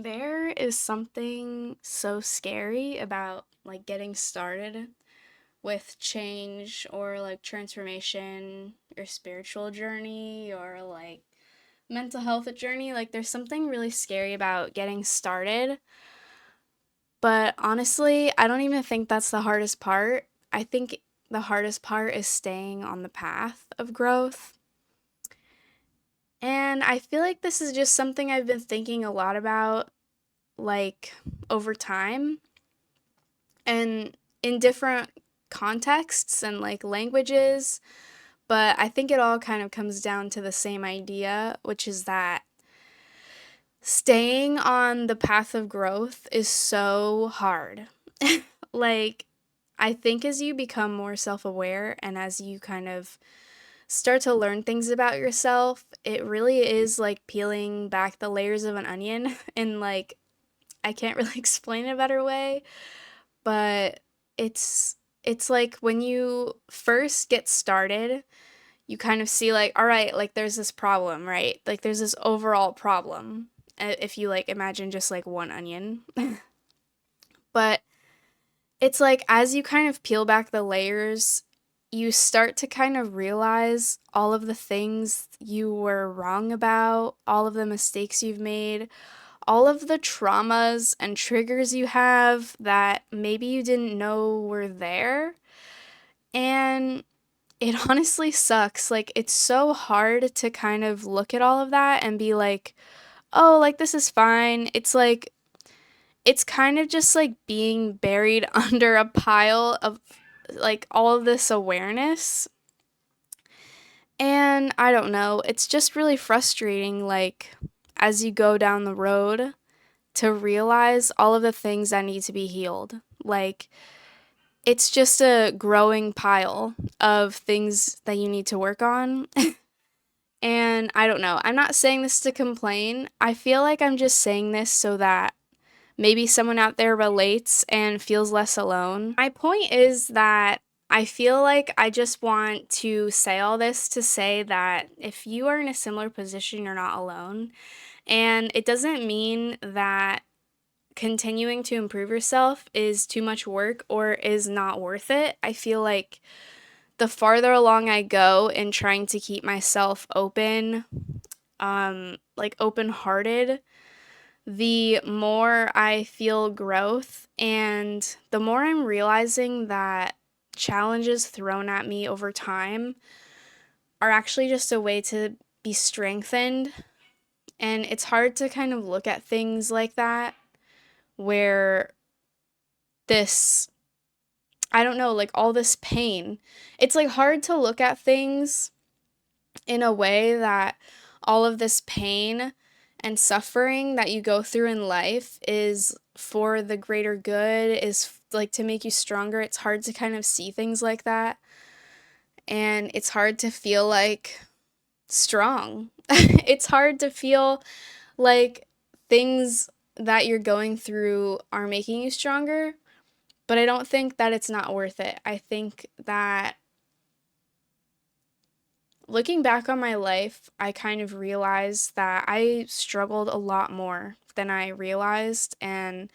There is something so scary about like getting started with change or like transformation, your spiritual journey or like mental health journey. Like there's something really scary about getting started. But honestly, I don't even think that's the hardest part. I think the hardest part is staying on the path of growth. And I feel like this is just something I've been thinking a lot about like over time and in different contexts and like languages, but I think it all kind of comes down to the same idea, which is that staying on the path of growth is so hard. Like, I think as you become more self aware and as you kind of start to learn things about yourself, it really is like peeling back the layers of an onion. And like, I can't really explain it a better way, but it's it's like when you first get started, you kind of see like, all right, like there's this problem, right? Like there's this overall problem. If you like imagine just like one onion. But it's like as you kind of peel back the layers, you start to kind of realize all of the things you were wrong about, all of the mistakes you've made, all of the traumas and triggers you have that maybe you didn't know were there. And it honestly sucks. Like, it's so hard to kind of look at all of that and be like, oh, like, this is fine. It's like, it's kind of just like being buried under a pile of like all of this awareness. And I don't know, it's just really frustrating, like, as you go down the road to realize all of the things that need to be healed. Like, it's just a growing pile of things that you need to work on. And I don't know, I'm not saying this to complain. I feel like I'm just saying this so that maybe someone out there relates and feels less alone. My point is that I feel like I just want to say all this to say that if you are in a similar position, you're not alone. And it doesn't mean that continuing to improve yourself is too much work or is not worth it. I feel like the farther along I go in trying to keep myself open, like open hearted, the more I feel growth and the more I'm realizing that challenges thrown at me over time are actually just a way to be strengthened. And it's hard to kind of look at things like that where this, I don't know, like all this pain. It's like hard to look at things in a way that all of this pain and suffering that you go through in life is for the greater good, is like to make you stronger. It's hard to kind of see things like that. And it's hard to feel like strong. It's hard to feel like things that you're going through are making you stronger, but I don't think that it's not worth it. I think that looking back on my life, I kind of realized that I struggled a lot more than I realized. And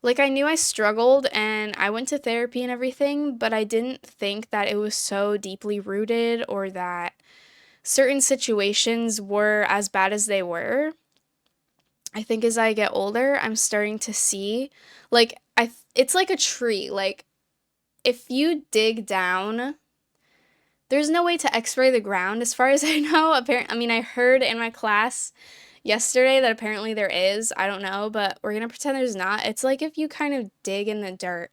like, I knew I struggled and I went to therapy and everything, but I didn't think that it was so deeply rooted or that certain situations were as bad as they were. I think as I get older, I'm starting to see like it's like a tree. Like if you dig down, there's no way to X-ray the ground as far as I know. Apparently, I mean, I heard in my class yesterday that apparently there is. I don't know, but we're gonna pretend there's not. It's like if you kind of dig in the dirt,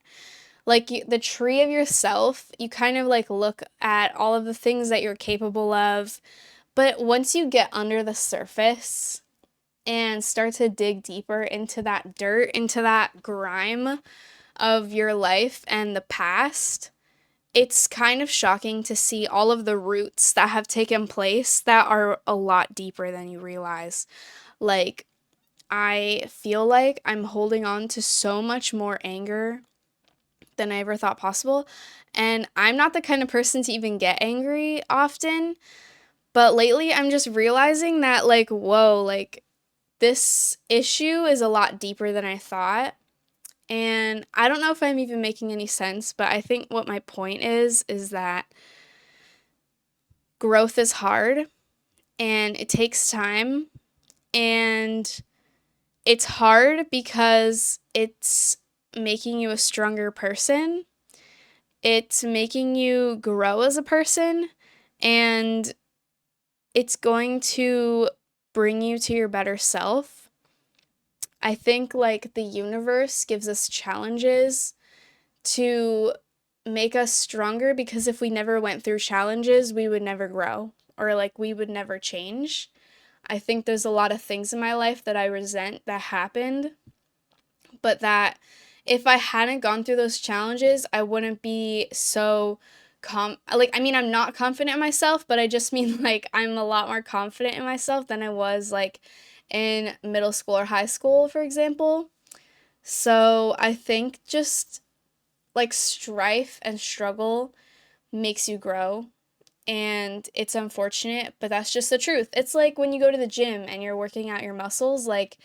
like the tree of yourself, you kind of like look at all of the things that you're capable of. But once you get under the surface and start to dig deeper into that dirt, into that grime of your life and the past, it's kind of shocking to see all of the roots that have taken place that are a lot deeper than you realize. Like, I feel like I'm holding on to so much more anger than I ever thought possible. And I'm not the kind of person to even get angry often, but lately I'm just realizing that, like, whoa, like, this issue is a lot deeper than I thought. And I don't know if I'm even making any sense, but I think what my point is that growth is hard and it takes time. And it's hard because it's making you a stronger person. It's making you grow as a person. And it's going to bring you to your better self. I think like the universe gives us challenges to make us stronger because if we never went through challenges, we would never grow or like we would never change. I think there's a lot of things in my life that I resent that happened, but that if I hadn't gone through those challenges, I wouldn't be so like I mean I'm not confident in myself, but I just mean like I'm a lot more confident in myself than I was like in middle school or high school, for example. So I think just like strife and struggle makes you grow, and it's unfortunate, but that's just the truth. It's like when you go to the gym and you're working out your muscles, like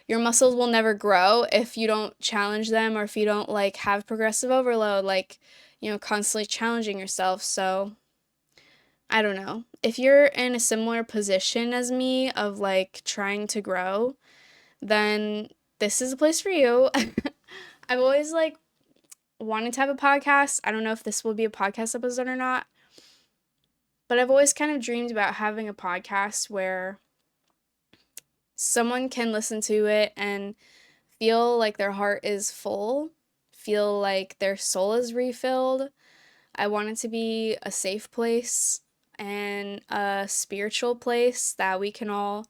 your muscles will never grow if you don't challenge them or if you don't like have progressive overload, like, constantly challenging yourself. So, I don't know. If you're in a similar position as me of like trying to grow, then this is a place for you. I've always like wanted to have a podcast. I don't know if this will be a podcast episode or not, but I've always kind of dreamed about having a podcast where someone can listen to it and feel like their heart is full, feel like their soul is refilled. I want it to be a safe place and a spiritual place that we can all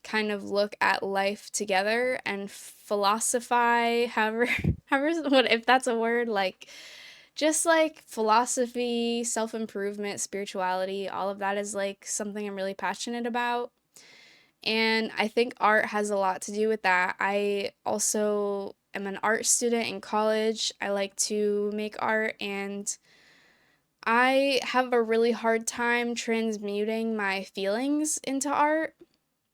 kind of look at life together and philosophize, however, however, what if that's a word, like just like philosophy, self improvement, spirituality, all of that is like something I'm really passionate about. And I think art has a lot to do with that. I also am an art student in college. I like to make art, and I have a really hard time transmuting my feelings into art,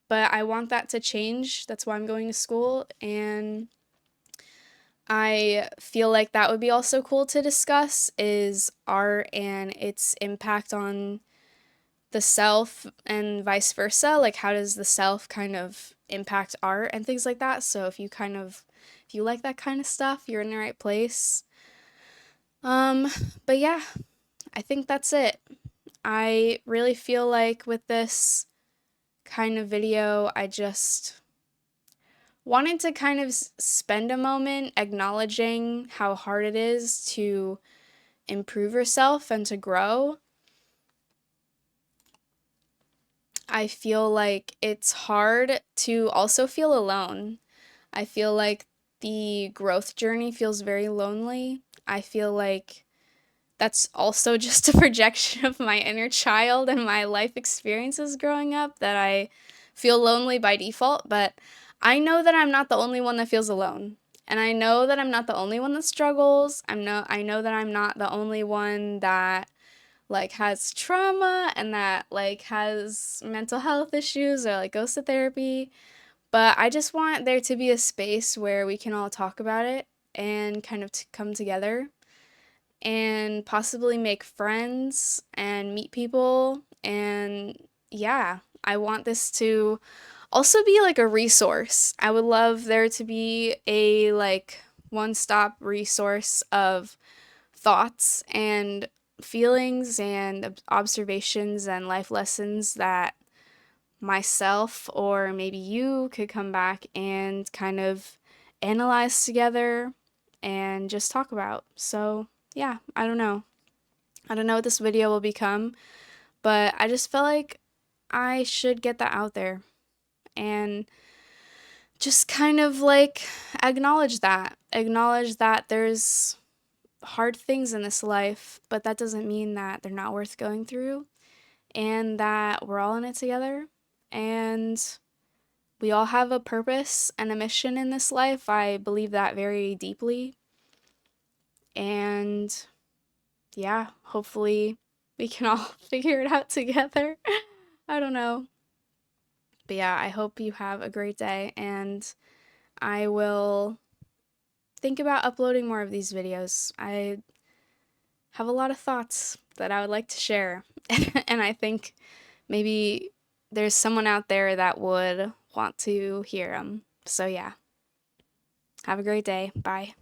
but I want that to change. That's why I'm going to school, and I feel like that would be also cool to discuss is art and its impact on the self and vice versa. Like how does the self kind of impact art and things like that. So if you like that kind of stuff, you're in the right place. Um but yeah, I think that's it. I really feel like with this kind of video, I just wanted to kind of spend a moment acknowledging how hard it is to improve yourself and to grow. I feel like it's hard to also feel alone. I feel like the growth journey feels very lonely. I feel like that's also just a projection of my inner child and my life experiences growing up that I feel lonely by default, but I know that I'm not the only one that feels alone. And I know that I'm not the only one that struggles. I know that I'm not the only one that like has trauma and that like has mental health issues or like goes to therapy. But I just want there to be a space where we can all talk about it and kind of come together and possibly make friends and meet people. And yeah, I want this to also be like a resource. I would love there to be a like one-stop resource of thoughts and feelings and observations and life lessons that myself or maybe you could come back and kind of analyze together and just talk about. So, yeah, I don't know. I don't know what this video will become, but I just felt like I should get that out there and just kind of like acknowledge that there's hard things in this life, but that doesn't mean that they're not worth going through and that we're all in it together and we all have a purpose and a mission in this life. I believe that very deeply. And yeah, hopefully we can all figure it out together. I don't know. But yeah, I hope you have a great day, and I will think about uploading more of these videos. I have a lot of thoughts that I would like to share, and I think maybe there's someone out there that would want to hear them. So yeah, have a great day. Bye.